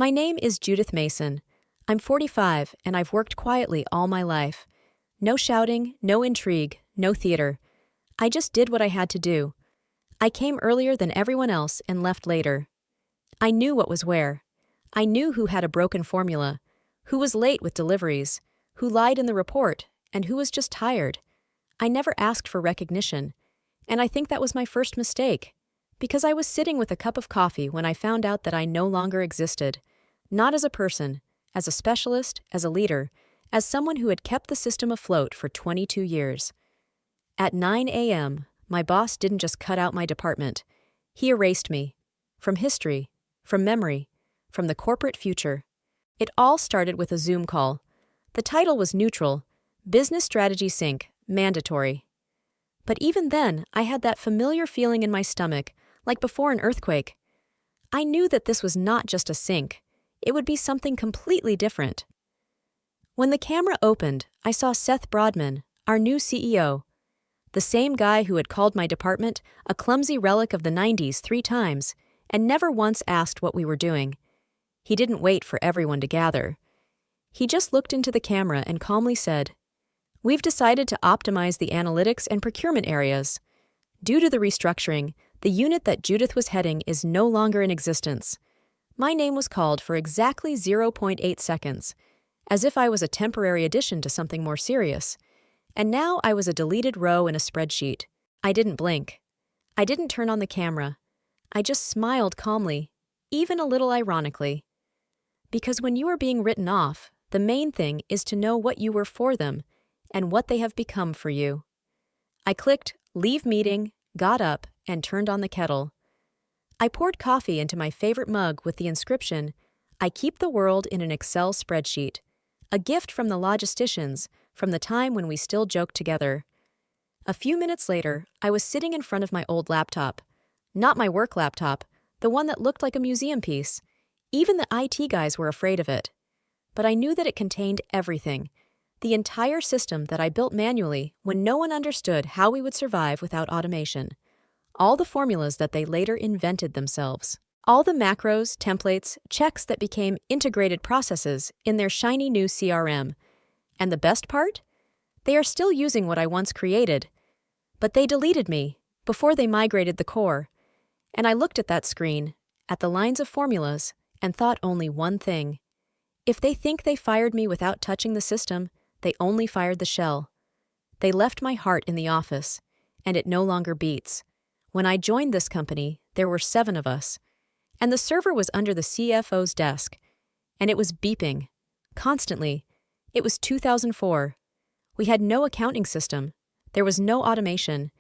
My name is Judith Mason. I'm 45 and I've worked quietly all my life. No shouting, no intrigue, no theater. I just did what I had to do. I came earlier than everyone else and left later. I knew what was where. I knew who had a broken formula, who was late with deliveries, who lied in the report, and who was just tired. I never asked for recognition, and I think that was my first mistake, because I was sitting with a cup of coffee when I found out that I no longer existed, not as a person, as a specialist, as a leader, as someone who had kept the system afloat for 22 years. At 9 a.m., my boss didn't just cut out my department. He erased me. From history, from memory, from the corporate future. It all started with a Zoom call. The title was neutral, Business Strategy Sync, mandatory. But even then, I had that familiar feeling in my stomach, like before an earthquake. I knew that this was not just a sync. It would be something completely different. When the camera opened, I saw Seth Broadman, our new CEO. The same guy who had called my department a clumsy relic of the 90s 3 times and never once asked what we were doing. He didn't wait for everyone to gather. He just looked into the camera and calmly said, "We've decided to optimize the analytics and procurement areas. Due to the restructuring, the unit that Judith was heading is no longer in existence." My name was called for exactly 0.8 seconds, as if I was a temporary addition to something more serious. And now I was a deleted row in a spreadsheet. I didn't blink. I didn't turn on the camera. I just smiled calmly, even a little ironically. Because when you are being written off, the main thing is to know what you were for them and what they have become for you. I clicked Leave Meeting, got up, and turned on the kettle. I poured coffee into my favorite mug with the inscription, "I keep the world in an Excel spreadsheet," a gift from the logisticians from the time when we still joked together. A few minutes later, I was sitting in front of my old laptop. Not my work laptop, the one that looked like a museum piece. Even the IT guys were afraid of it. But I knew that it contained everything. The entire system that I built manually when no one understood how we would survive without automation. All the formulas that they later invented themselves. All the macros, templates, checks that became integrated processes in their shiny new CRM. And the best part? They are still using what I once created. But they deleted me before they migrated the core. And I looked at that screen, at the lines of formulas, and thought only one thing. If they think they fired me without touching the system, they only fired the shell. They left my heart in the office, and it no longer beats. When I joined this company, there were 7 of us, and the server was under the CFO's desk, and it was beeping, constantly. It was 2004. We had no accounting system. There was no automation.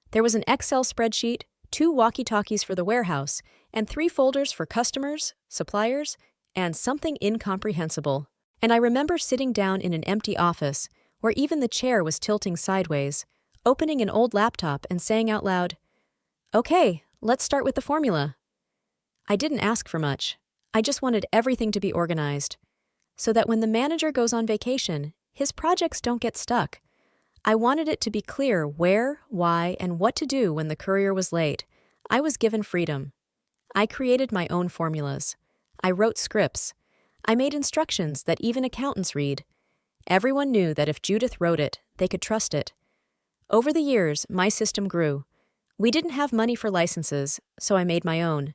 There was an Excel spreadsheet, 2 walkie-talkies for the warehouse, and 3 folders for customers, suppliers, and something incomprehensible. And I remember sitting down in an empty office, where even the chair was tilting sideways, opening an old laptop and saying out loud, "Okay, let's start with the formula." I didn't ask for much. I just wanted everything to be organized, so that when the manager goes on vacation, his projects don't get stuck. I wanted it to be clear where, why, and what to do when the courier was late. I was given freedom. I created my own formulas. I wrote scripts. I made instructions that even accountants read. Everyone knew that if Judith wrote it, they could trust it. Over the years, my system grew. We didn't have money for licenses, so I made my own.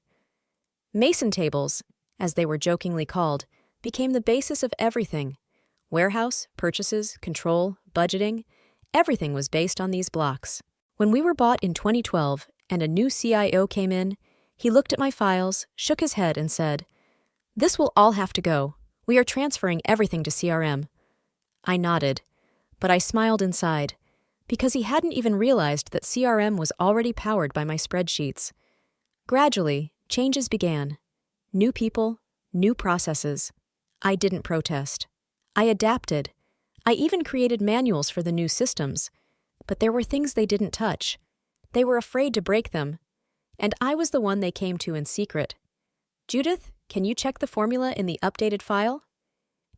Mason tables, as they were jokingly called, became the basis of everything. Warehouse, purchases, control, budgeting, everything was based on these blocks. When we were bought in 2012 and a new CIO came in, he looked at my files, shook his head, and said, "This will all have to go. We are transferring everything to CRM." I nodded, but I smiled inside, because he hadn't even realized that CRM was already powered by my spreadsheets. Gradually, changes began. New people, new processes. I didn't protest. I adapted. I even created manuals for the new systems. But there were things they didn't touch. They were afraid to break them. And I was the one they came to in secret. "Judith, can you check the formula in the updated file?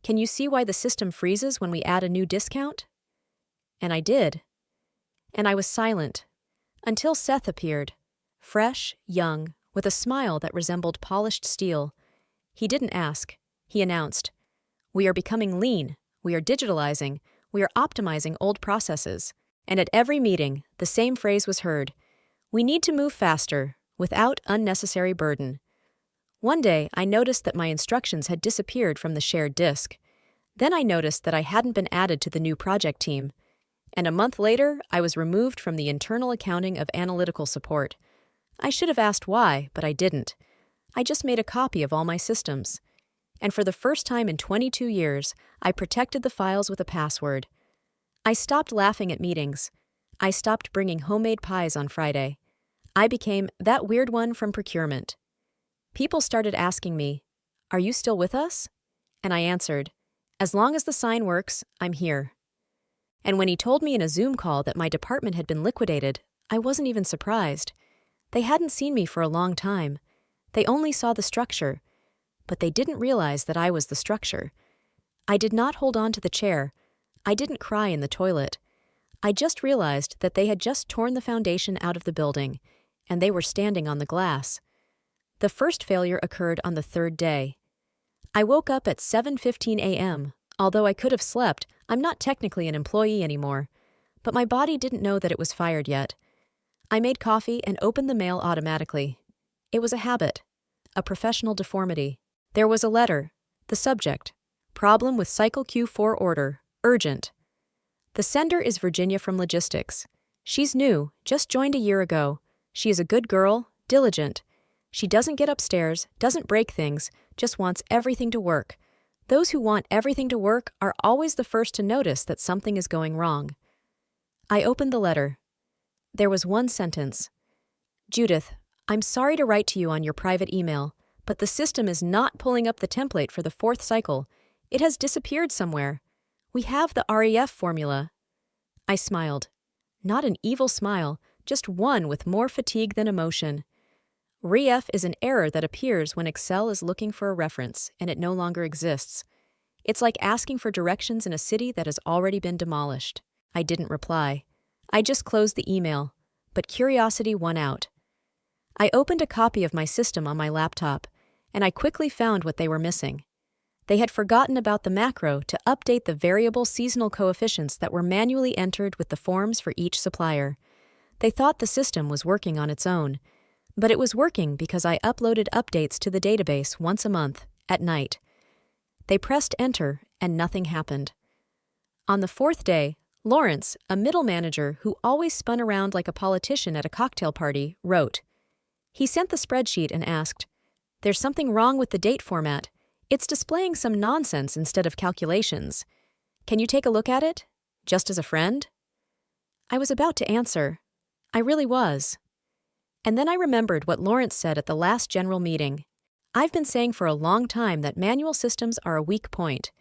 Can you see why the system freezes when we add a new discount?" And I did. And I was silent, until Seth appeared, fresh, young, with a smile that resembled polished steel. He didn't ask. He announced, "We are becoming lean. We are digitalizing. We are optimizing old processes." And at every meeting, the same phrase was heard: "We need to move faster, without unnecessary burden." One day, I noticed that my instructions had disappeared from the shared disk. Then I noticed that I hadn't been added to the new project team. And a month later, I was removed from the internal accounting of analytical support. I should have asked why, but I didn't. I just made a copy of all my systems. And for the first time in 22 years, I protected the files with a password. I stopped laughing at meetings. I stopped bringing homemade pies on Friday. I became that weird one from procurement. People started asking me, "Are you still with us?" And I answered, "As long as the sign works, I'm here." And when he told me in a Zoom call that my department had been liquidated, I wasn't even surprised. They hadn't seen me for a long time. They only saw the structure. But they didn't realize that I was the structure. I did not hold on to the chair. I didn't cry in the toilet. I just realized that they had just torn the foundation out of the building, and they were standing on the glass. The first failure occurred on the third day. I woke up at 7:15 a.m. Although I could have slept, I'm not technically an employee anymore. But my body didn't know that it was fired yet. I made coffee and opened the mail automatically. It was a habit, a professional deformity. There was a letter. The subject: problem with cycle Q4 order, urgent. The sender is Virginia from Logistics. She's new, just joined a year ago. She is a good girl, diligent. She doesn't get upstairs, doesn't break things, just wants everything to work. Those who want everything to work are always the first to notice that something is going wrong. I opened the letter. There was one sentence. "Judith, I'm sorry to write to you on your private email, but the system is not pulling up the template for the fourth cycle. It has disappeared somewhere. We have the REF formula." I smiled. Not an evil smile, just one with more fatigue than emotion. REF is an error that appears when Excel is looking for a reference and it no longer exists. It's like asking for directions in a city that has already been demolished. I didn't reply. I just closed the email, but curiosity won out. I opened a copy of my system on my laptop, and I quickly found what they were missing. They had forgotten about the macro to update the variable seasonal coefficients that were manually entered with the forms for each supplier. They thought the system was working on its own, but it was working because I uploaded updates to the database once a month, at night. They pressed enter, and nothing happened. On the fourth day, Lawrence, a middle manager who always spun around like a politician at a cocktail party, wrote. He sent the spreadsheet and asked, "There's something wrong with the date format. It's displaying some nonsense instead of calculations. Can you take a look at it? Just as a friend?" I was about to answer. I really was. And then I remembered what Lawrence said at the last general meeting. I've been saying for a long time that manual systems are a weak point.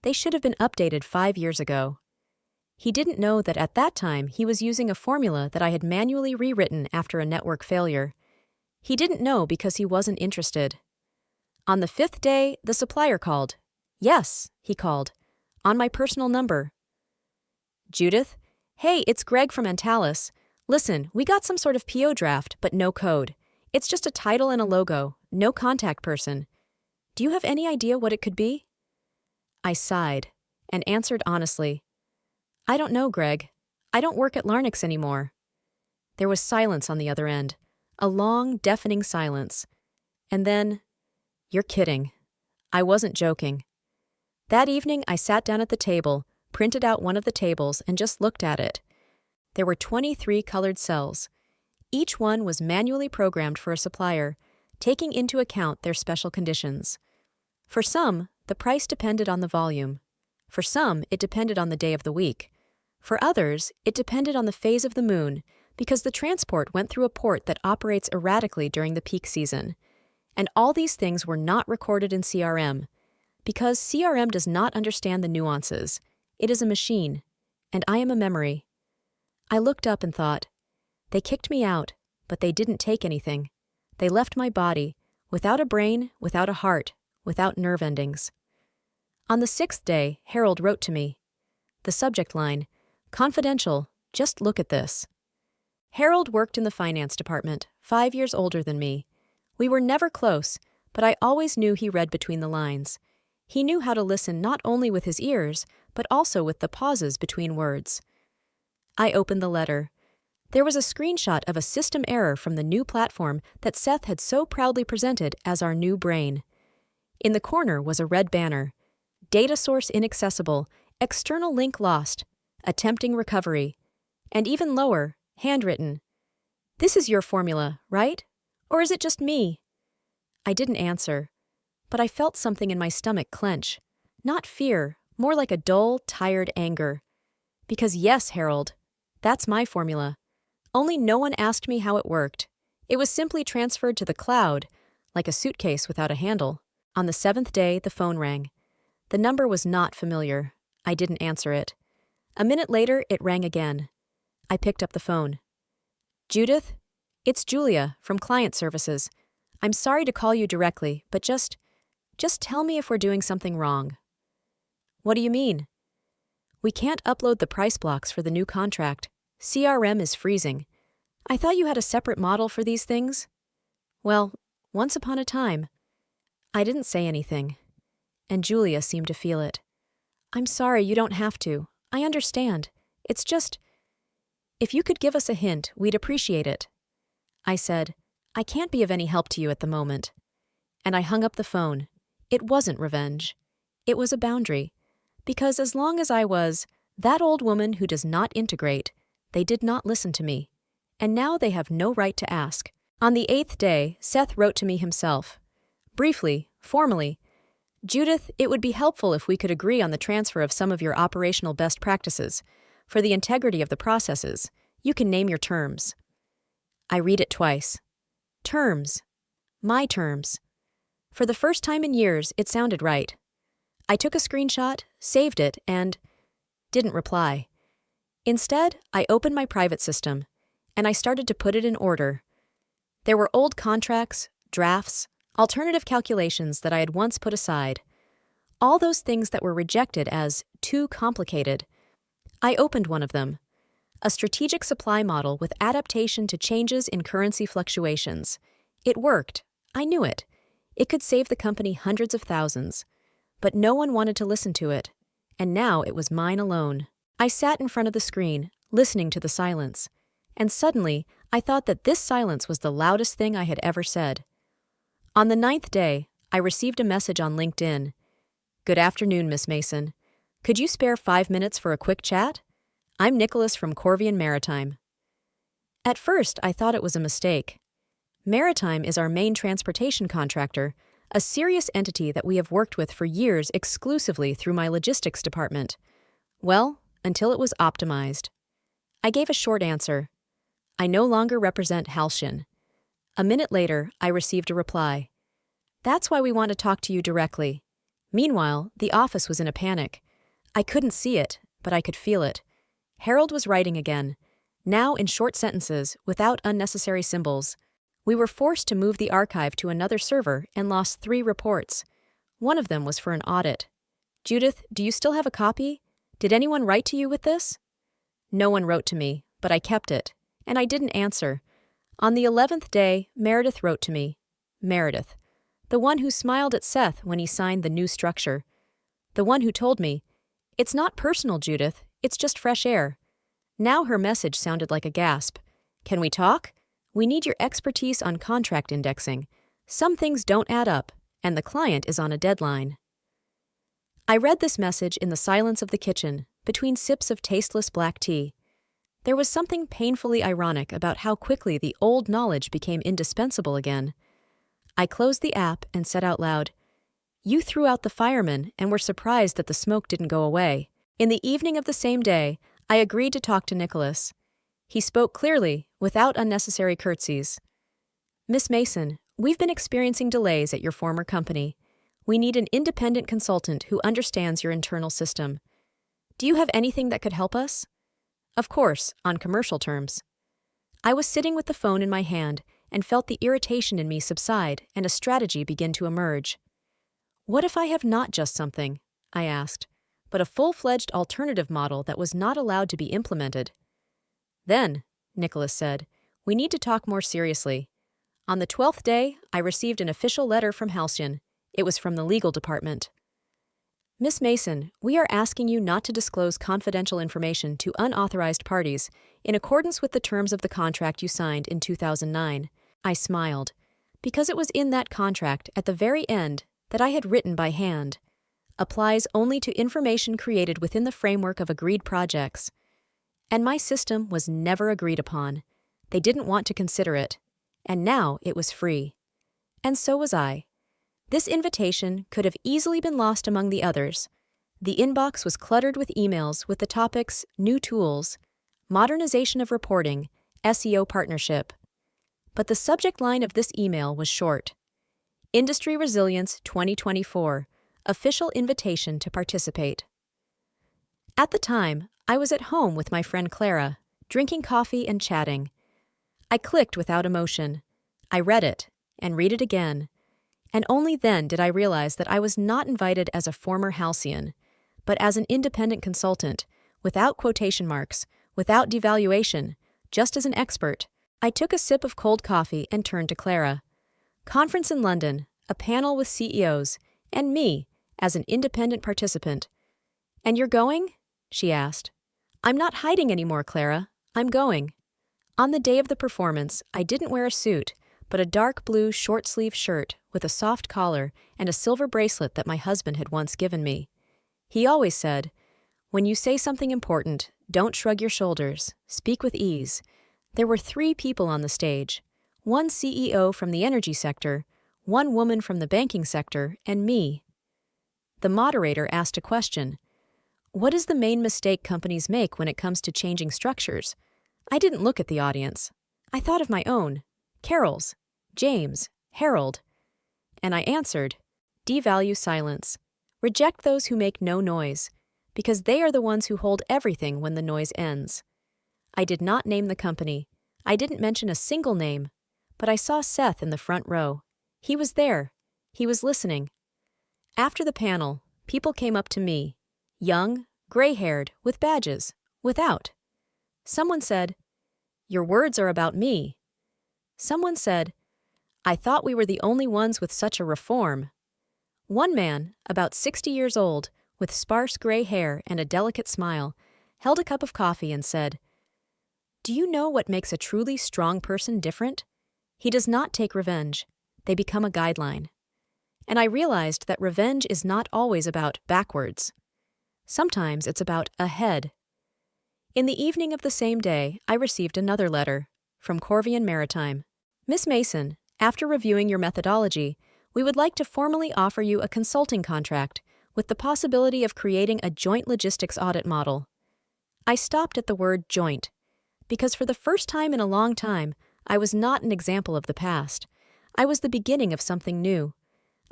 They should have been updated 5 years ago. He didn't know that at that time he was using a formula that I had manually rewritten after a network failure. He didn't know because he wasn't interested. On the 5th day, the supplier called. Yes, he called. On my personal number. "Judith? Hey, it's Greg from Antalis. Listen, we got some sort of PO draft, but no code. It's just a title and a logo, no contact person. Do you have any idea what it could be?" I sighed and answered honestly. "I don't know, Greg. I don't work at Larnix anymore." There was silence on the other end, a long, deafening silence. And then, "You're kidding." I wasn't joking. That evening, I sat down at the table, printed out one of the tables, and just looked at it. There were 23 colored cells. Each one was manually programmed for a supplier, taking into account their special conditions. For some, the price depended on the volume. For some, it depended on the day of the week. For others, it depended on the phase of the moon, because the transport went through a port that operates erratically during the peak season. And all these things were not recorded in CRM, because CRM does not understand the nuances. It is a machine, and I am a memory. I looked up and thought, they kicked me out, but they didn't take anything. They left my body, without a brain, without a heart, without nerve endings. On the 6th day, Harold wrote to me. The subject line, "Confidential, just look at this." Harold worked in the finance department, 5 years older than me. We were never close, but I always knew he read between the lines. He knew how to listen not only with his ears, but also with the pauses between words. I opened the letter. There was a screenshot of a system error from the new platform that Seth had so proudly presented as our new brain. In the corner was a red banner. Data source inaccessible, external link lost, attempting recovery. And even lower, handwritten. This is your formula, right? Or is it just me? I didn't answer, but I felt something in my stomach clench. Not fear, more like a dull, tired anger. Because yes, Harold, that's my formula. Only no one asked me how it worked. It was simply transferred to the cloud, like a suitcase without a handle. On the 7th day, the phone rang. The number was not familiar. I didn't answer it. A minute later, it rang again. I picked up the phone. Judith? It's Julia from Client Services. I'm sorry to call you directly, but just tell me if we're doing something wrong. What do you mean? We can't upload the price blocks for the new contract. CRM is freezing. I thought you had a separate model for these things. Well, once upon a time. I didn't say anything, and Julia seemed to feel it. I'm sorry, you don't have to. I understand. It's just, if you could give us a hint, we'd appreciate it. I said, I can't be of any help to you at the moment. And I hung up the phone. It wasn't revenge. It was a boundary. Because as long as I was that old woman who does not integrate, they did not listen to me. And now they have no right to ask. On the 8th day, Seth wrote to me himself. Briefly, formally, Judith, it would be helpful if we could agree on the transfer of some of your operational best practices. For the integrity of the processes, you can name your terms. I read it twice. Terms. My terms. For the first time in years, it sounded right. I took a screenshot, saved it, and didn't reply. Instead, I opened my private system, and I started to put it in order. There were old contracts, drafts, alternative calculations that I had once put aside. All those things that were rejected as too complicated. I opened one of them. A strategic supply model with adaptation to changes in currency fluctuations. It worked. I knew it. It could save the company hundreds of thousands. But no one wanted to listen to it. And now it was mine alone. I sat in front of the screen, listening to the silence. And suddenly, I thought that this silence was the loudest thing I had ever said. On the 9th day, I received a message on LinkedIn. Good afternoon, Miss Mason. Could you spare 5 minutes for a quick chat? I'm Nicholas from Corvian Maritime. At first, I thought it was a mistake. Maritime is our main transportation contractor, a serious entity that we have worked with for years exclusively through my logistics department. Well, until it was optimized. I gave a short answer. I no longer represent Halcyon. A minute later, I received a reply. That's why we want to talk to you directly. Meanwhile, the office was in a panic. I couldn't see it, but I could feel it. Harold was writing again, now in short sentences, without unnecessary symbols. We were forced to move the archive to another server and lost 3 reports. One of them was for an audit. Judith, do you still have a copy? Did anyone write to you with this? No one wrote to me, but I kept it, and I didn't answer. On the 11th day, Meredith wrote to me. Meredith, the one who smiled at Seth when he signed the new structure. The one who told me, it's not personal, Judith, it's just fresh air. Now her message sounded like a gasp. Can we talk? We need your expertise on contract indexing. Some things don't add up, and the client is on a deadline. I read this message in the silence of the kitchen, between sips of tasteless black tea. There was something painfully ironic about how quickly the old knowledge became indispensable again. I closed the app and said out loud, You threw out the firemen and were surprised that the smoke didn't go away. In the evening of the same day, I agreed to talk to Nicholas. He spoke clearly, without unnecessary curtsies. Miss Mason, we've been experiencing delays at your former company. We need an independent consultant who understands your internal system. Do you have anything that could help us? Of course, on commercial terms. I was sitting with the phone in my hand and felt the irritation in me subside and a strategy begin to emerge. What if I have not just something, I asked, but a full-fledged alternative model that was not allowed to be implemented? Then, Nicholas said, we need to talk more seriously. On the 12th day, I received an official letter from Halcyon. It was from the legal department. Miss Mason, we are asking you not to disclose confidential information to unauthorized parties in accordance with the terms of the contract you signed in 2009. I smiled, because it was in that contract at the very end that I had written by hand. Applies only to information created within the framework of agreed projects. And my system was never agreed upon. They didn't want to consider it. And now it was free. And so was I. This invitation could have easily been lost among the others. The inbox was cluttered with emails with the topics new tools, modernization of reporting, SEO partnership. But the subject line of this email was short. Industry Resilience 2024, official invitation to participate. At the time, I was at home with my friend Clara, drinking coffee and chatting. I clicked without emotion. I read it, and read it again. And only then did I realize that I was not invited as a former Halcyon, but as an independent consultant, without quotation marks, without devaluation, just as an expert. I took a sip of cold coffee and turned to Clara. Conference in London, a panel with CEOs, and me, as an independent participant. "And you're going?" she asked. "I'm not hiding anymore, Clara. I'm going." On the day of the performance, I didn't wear a suit, but a dark blue short-sleeve shirt with a soft collar and a silver bracelet that my husband had once given me. He always said, "When you say something important, don't shrug your shoulders, speak with ease." There were 3 people on the stage, 1 CEO from the energy sector, 1 woman from the banking sector, and me. The moderator asked a question. "What is the main mistake companies make when it comes to changing structures?" I didn't look at the audience. I thought of my own, Carol's, James, Harold. And I answered, devalue silence. Reject those who make no noise, because they are the ones who hold everything when the noise ends. I did not name the company. I didn't mention a single name, but I saw Seth in the front row. He was there. He was listening. After the panel, people came up to me, young, gray-haired, with badges, without. Someone said, "Your words are about me." Someone said, "I thought we were the only ones with such a reform." One man, about 60 years old, with sparse gray hair and a delicate smile, held a cup of coffee and said, "Do you know what makes a truly strong person different? He does not take revenge. They become a guideline." And I realized that revenge is not always about backwards. Sometimes it's about ahead. In the evening of the same day, I received another letter from Corvian Maritime. "Miss Mason, after reviewing your methodology, we would like to formally offer you a consulting contract with the possibility of creating a joint logistics audit model." I stopped at the word joint, because for the first time in a long time, I was not an example of the past. I was the beginning of something new.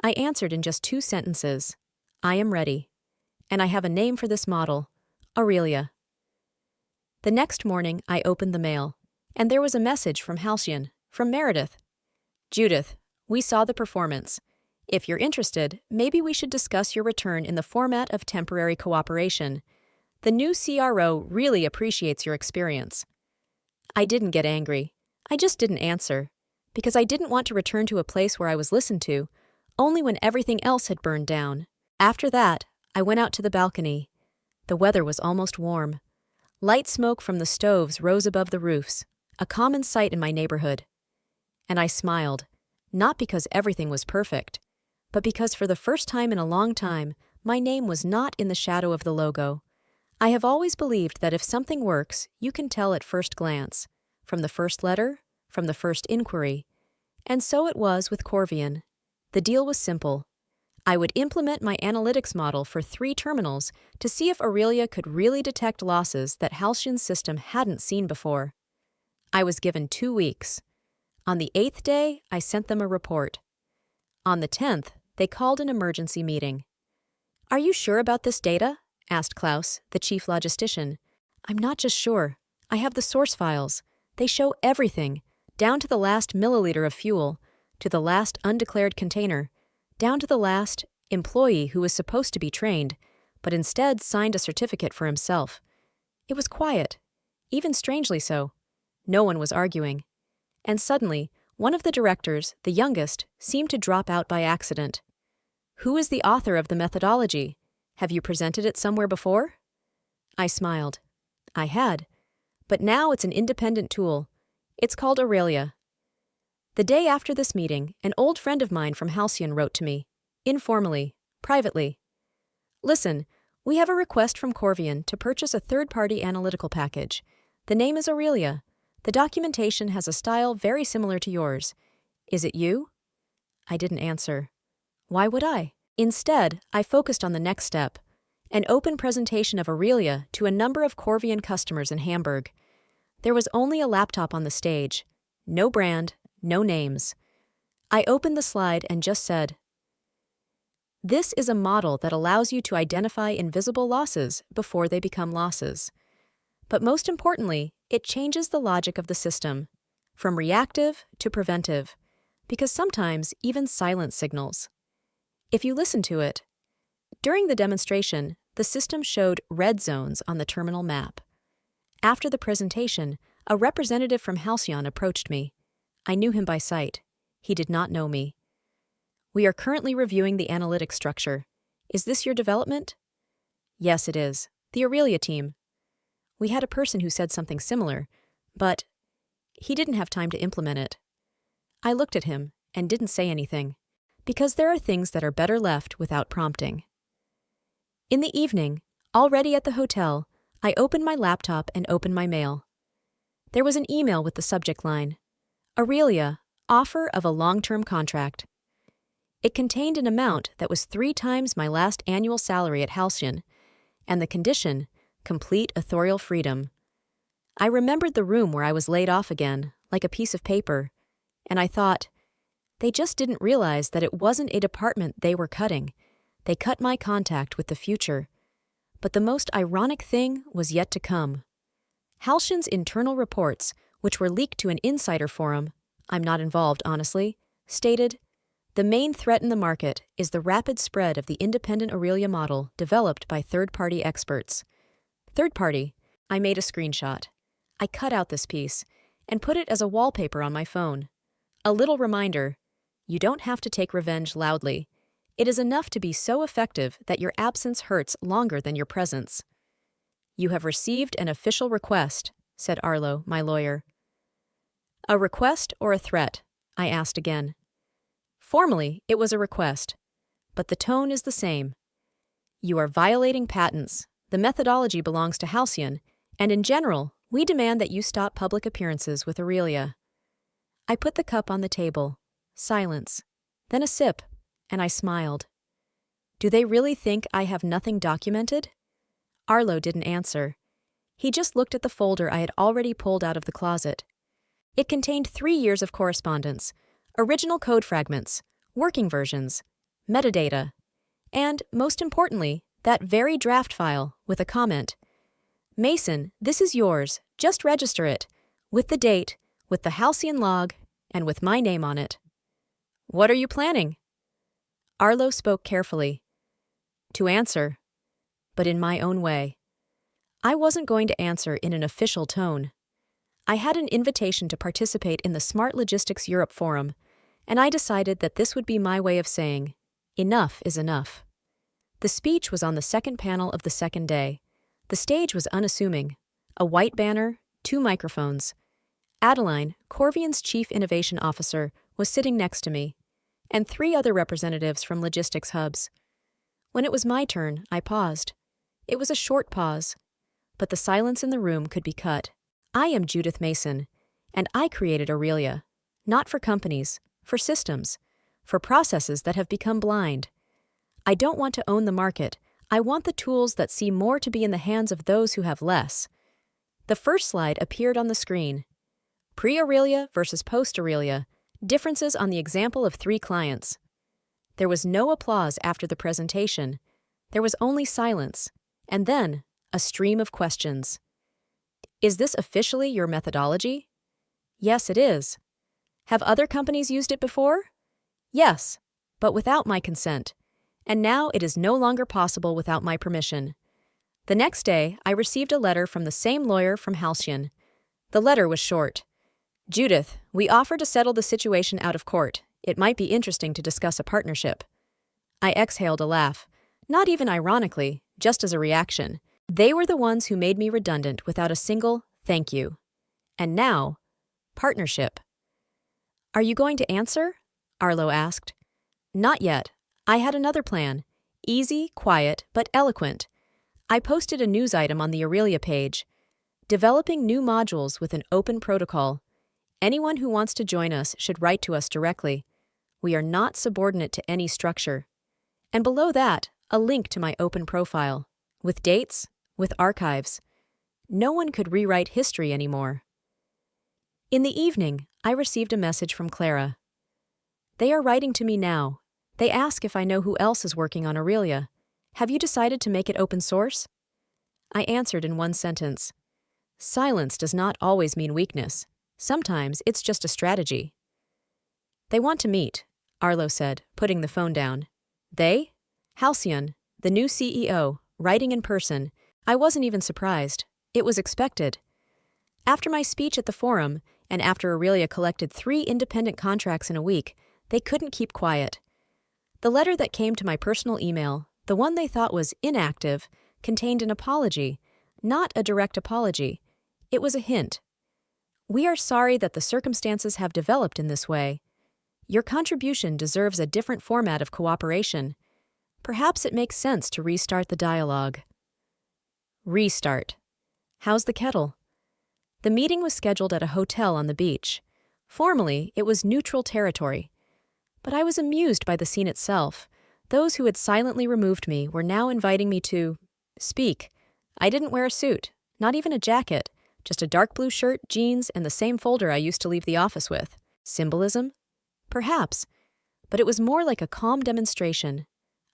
I answered in just 2 sentences. I am ready. And I have a name for this model, Aurelia. The next morning, I opened the mail, and there was a message from Halcyon, from Meredith. "Judith, we saw the performance. If you're interested, maybe we should discuss your return in the format of temporary cooperation. The new CRO really appreciates your experience." I didn't get angry. I just didn't answer, because I didn't want to return to a place where I was listened to, only when everything else had burned down. After that, I went out to the balcony. The weather was almost warm. Light smoke from the stoves rose above the roofs, a common sight in my neighborhood. And I smiled, not because everything was perfect, but because for the first time in a long time, my name was not in the shadow of the logo. I have always believed that if something works, you can tell at first glance, from the first letter, from the first inquiry. And so it was with Corvian. The deal was simple. I would implement my analytics model for 3 terminals to see if Aurelia could really detect losses that Halcyon's system hadn't seen before. I was given 2 weeks. On the 8th day, I sent them a report. On the 10th, they called an emergency meeting. "Are you sure about this data?" asked Klaus, the chief logistician. "I'm not just sure. I have the source files. They show everything, down to the last milliliter of fuel, to the last undeclared container, down to the last employee who was supposed to be trained, but instead signed a certificate for himself." It was quiet, even strangely so. No one was arguing. And suddenly, One of the directors, the youngest, seemed to drop out by accident. "Who is the author of the methodology? Have you presented it somewhere before?" I smiled. I had. But now it's an independent tool. It's called Aurelia. The day after this meeting, an old friend of mine from Halcyon wrote to me, informally, privately. "Listen, we have a request from Corvian to purchase a third-party analytical package. The name is Aurelia. The documentation has a style very similar to yours. Is it you?" I didn't answer. Why would I? Instead, I focused on the next step, an open presentation of Aurelia to a number of Corvian customers in Hamburg. There was only a laptop on the stage. No brand, no names. I opened the slide and just said, "This is a model that allows you to identify invisible losses before they become losses. But most importantly, it changes the logic of the system, from reactive to preventive, because sometimes even silence signals. If you listen to it." During the demonstration, the system showed red zones on the terminal map. After the presentation, a representative from Halcyon approached me. I knew him by sight. He did not know me. "We are currently reviewing the analytics structure. Is this your development?" "Yes, it is. The Aurelia team." We had a person who said something similar, but he didn't have time to implement it. I looked at him and didn't say anything, because there are things that are better left without prompting. In the evening, already at the hotel, I opened my laptop and opened my mail. There was an email with the subject line, "Aurelia, offer of a long-term contract." It contained an amount that was 3 times my last annual salary at Halcyon, and the condition, complete authorial freedom. I remembered the room where I was laid off again, like a piece of paper, and I thought, they just didn't realize that it wasn't a department they were cutting. They cut my contact with the future. But the most ironic thing was yet to come. Halcyon's internal reports, which were leaked to an insider forum, I'm not involved, honestly, stated, "The main threat in the market is the rapid spread of the independent Aurelia model developed by third-party experts." Third-party. I made a screenshot. I cut out this piece and put it as a wallpaper on my phone. A little reminder, you don't have to take revenge loudly. It is enough to be so effective that your absence hurts longer than your presence. "You have received an official request," said Arlo, my lawyer. "A request or a threat?" I asked again. Formally, it was a request, but the tone is the same. "You are violating patents. The methodology belongs to Halcyon, and in general, we demand that you stop public appearances with Aurelia." I put the cup on the table. Silence. Then a sip, and I smiled. Do they really think I have nothing documented? Arlo didn't answer. He just looked at the folder I had already pulled out of the closet. It contained 3 years of correspondence, original code fragments, working versions, metadata, and, most importantly, that very draft file with a comment. "Mason, this is yours. Just register it. With the date, with the Halcyon log, and with my name on it." "What are you planning?" Arlo spoke carefully. "To answer, but in my own way." I wasn't going to answer in an official tone. I had an invitation to participate in the Smart Logistics Europe Forum, and I decided that this would be my way of saying, enough is enough. The speech was on the second panel of the second day. The stage was unassuming. A white banner, 2 microphones. Adeline, Corvian's Chief Innovation Officer, was sitting next to me, and 3 other representatives from logistics hubs. When it was my turn, I paused. It was a short pause, but the silence in the room could be cut. I am Judith Mason, and I created Aurelia, not for companies, for systems, for processes that have become blind. I don't want to own the market. I want the tools that see more to be in the hands of those who have less. The first slide appeared on the screen. Pre-Aurelia versus post-Aurelia, differences on the example of 3 clients. There was no applause after the presentation. There was only silence, and then a stream of questions. "Is this officially your methodology?" "Yes, it is." "Have other companies used it before?" "Yes, but without my consent. And now it is no longer possible without my permission." The next day, I received a letter from the same lawyer from Halcyon. The letter was short. Judith, we offer to settle the situation out of court. It might be interesting to discuss a partnership. I exhaled a laugh, not even ironically, just as a reaction. They were the ones who made me redundant without a single thank you. And now, partnership. Are you going to answer? Arlo asked. Not yet. I had another plan. Easy, quiet, but eloquent. I posted a news item on the Aurelia page. Developing new modules with an open protocol. Anyone who wants to join us should write to us directly. We are not subordinate to any structure. And below that, a link to my open profile. With dates, with archives. No one could rewrite history anymore. In the evening, I received a message from Clara. They are writing to me now. They ask if I know who else is working on Aurelia. Have you decided to make it open source? I answered in one sentence. Silence does not always mean weakness. Sometimes it's just a strategy. They want to meet, Arlo said, putting the phone down. They? Halcyon, the new CEO, writing in person. I wasn't even surprised. It was expected. After my speech at the forum, and after Aurelia collected 3 independent contracts in a week, they couldn't keep quiet. The letter that came to my personal email, the one they thought was inactive, contained an apology, not a direct apology. It was a hint. We are sorry that the circumstances have developed in this way. Your contribution deserves a different format of cooperation. Perhaps it makes sense to restart the dialogue. Restart. How's the kettle? The meeting was scheduled at a hotel on the beach. Formally, it was neutral territory. But I was amused by the scene itself. Those who had silently removed me were now inviting me to speak. I didn't wear a suit, not even a jacket, just a dark blue shirt, jeans, and the same folder I used to leave the office with. Symbolism? Perhaps. But it was more like a calm demonstration.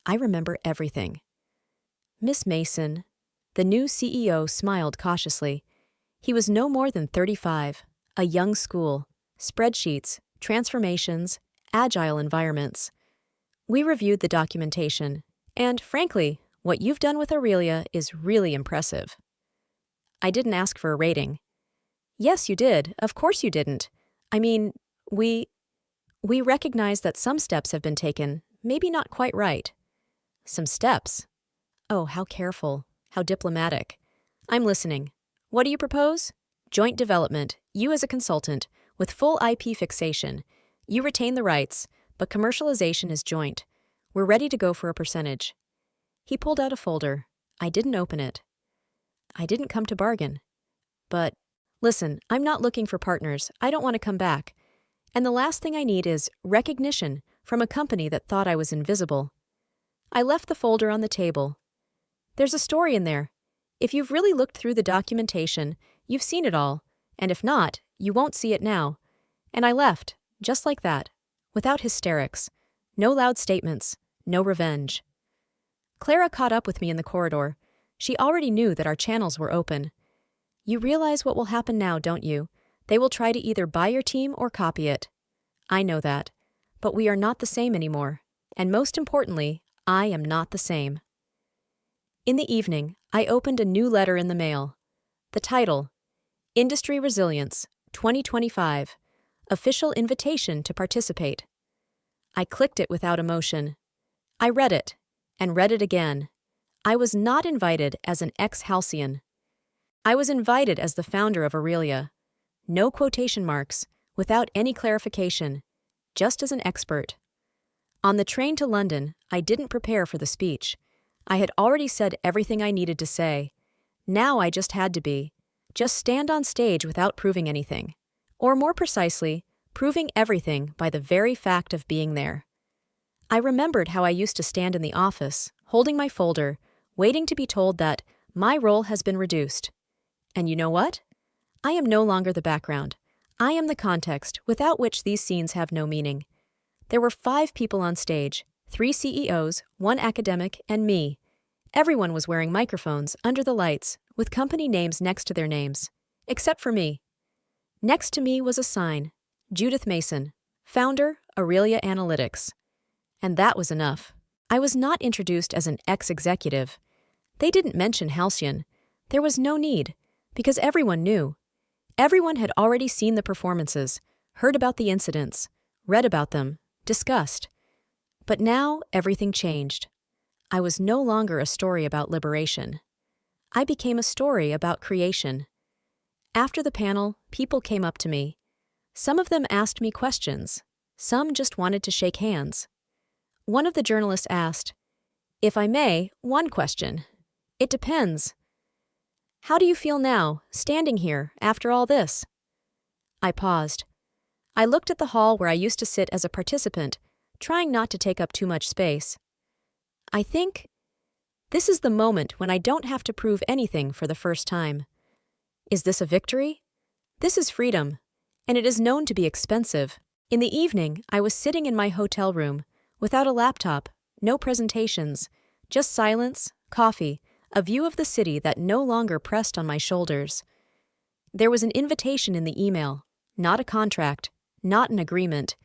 I remember everything. Miss Mason, the new CEO, smiled cautiously. He was no more than 35, a young school, spreadsheets, transformations, agile environments. We reviewed the documentation, and frankly, what you've done with Aurelia is really impressive. I didn't ask for a rating. Yes, you did. Of course you didn't. I mean, we recognize that some steps have been taken, maybe not quite right. Some steps? Oh, how careful, how diplomatic. I'm listening. What do you propose? Joint development, you as a consultant, with full IP fixation. You retain the rights, but commercialization is joint. We're ready to go for a percentage. He pulled out a folder. I didn't open it. I didn't come to bargain. But, listen, I'm not looking for partners. I don't want to come back. And the last thing I need is recognition from a company that thought I was invisible. I left the folder on the table. There's a story in there. If you've really looked through the documentation, you've seen it all, and if not, you won't see it now. And I left, just like that, without hysterics. No loud statements, no revenge. Clara caught up with me in the corridor. She already knew that our channels were open. You realize what will happen now, don't you? They will try to either buy your team or copy it. I know that. But we are not the same anymore. And most importantly, I am not the same. In the evening, I opened a new letter in the mail. The title, Industry Resilience, 2025, Official Invitation to Participate. I clicked it without emotion. I read it, and read it again. I was not invited as an ex-Halcyon. I was invited as the founder of Aurelia. No quotation marks, without any clarification, just as an expert. On the train to London, I didn't prepare for the speech. I had already said everything I needed to say. Now I just had to be. Just stand on stage without proving anything. Or more precisely, proving everything by the very fact of being there. I remembered how I used to stand in the office, holding my folder, waiting to be told that my role has been reduced. And you know what? I am no longer the background. I am the context without which these scenes have no meaning. There were 5 people on stage, 3 CEOs, 1 academic, and me. Everyone was wearing microphones under the lights, with company names next to their names. Except for me. Next to me was a sign, Judith Mason, founder, Aurelia Analytics. And that was enough. I was not introduced as an ex-executive. They didn't mention Halcyon. There was no need, because everyone knew. Everyone had already seen the performances, heard about the incidents, read about them, discussed. But now everything changed. I was no longer a story about liberation. I became a story about creation. After the panel, people came up to me. Some of them asked me questions. Some just wanted to shake hands. One of the journalists asked, "If I may, one question. It depends. How do you feel now, standing here, after all this?" I paused. I looked at the hall where I used to sit as a participant, trying not to take up too much space. I think this is the moment when I don't have to prove anything for the first time. Is this a victory? This is freedom, and it is known to be expensive. In the evening, I was sitting in my hotel room, without a laptop, no presentations, just silence, coffee, a view of the city that no longer pressed on my shoulders. There was an invitation in the email, not a contract, not an agreement.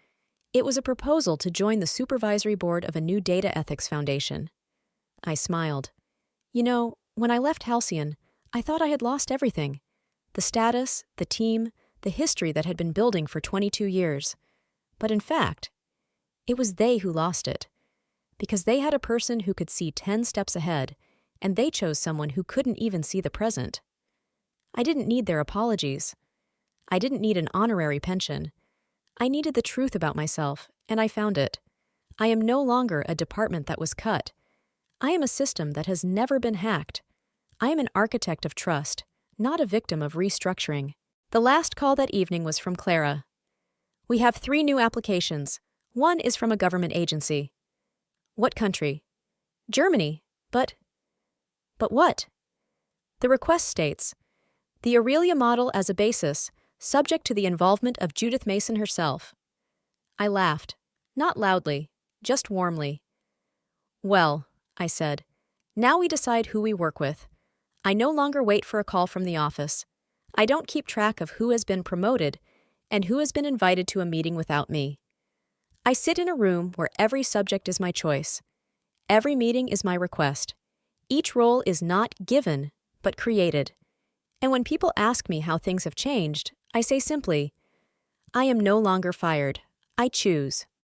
It was a proposal to join the supervisory board of a new data ethics foundation. I smiled. You know, when I left Halcyon, I thought I had lost everything. The status, the team, the history that had been building for 22 years. But in fact, it was they who lost it. Because they had a person who could see 10 steps ahead, and they chose someone who couldn't even see the present. I didn't need their apologies. I didn't need an honorary pension. I needed the truth about myself, and I found it. I am no longer a department that was cut. I am a system that has never been hacked. I am an architect of trust, not a victim of restructuring. The last call that evening was from Clara. "We have 3 new applications. One is from a government agency." "What country?" "Germany. But what?" The request states, "The Aurelia model as a basis, subject to the involvement of Judith Mason herself." I laughed, not loudly, just warmly. "Well," I said, "now we decide who we work with. I no longer wait for a call from the office. I don't keep track of who has been promoted and who has been invited to a meeting without me. I sit in a room where every subject is my choice. Every meeting is my request. Each role is not given, but created. And when people ask me how things have changed, I say simply, I am no longer fired. I choose.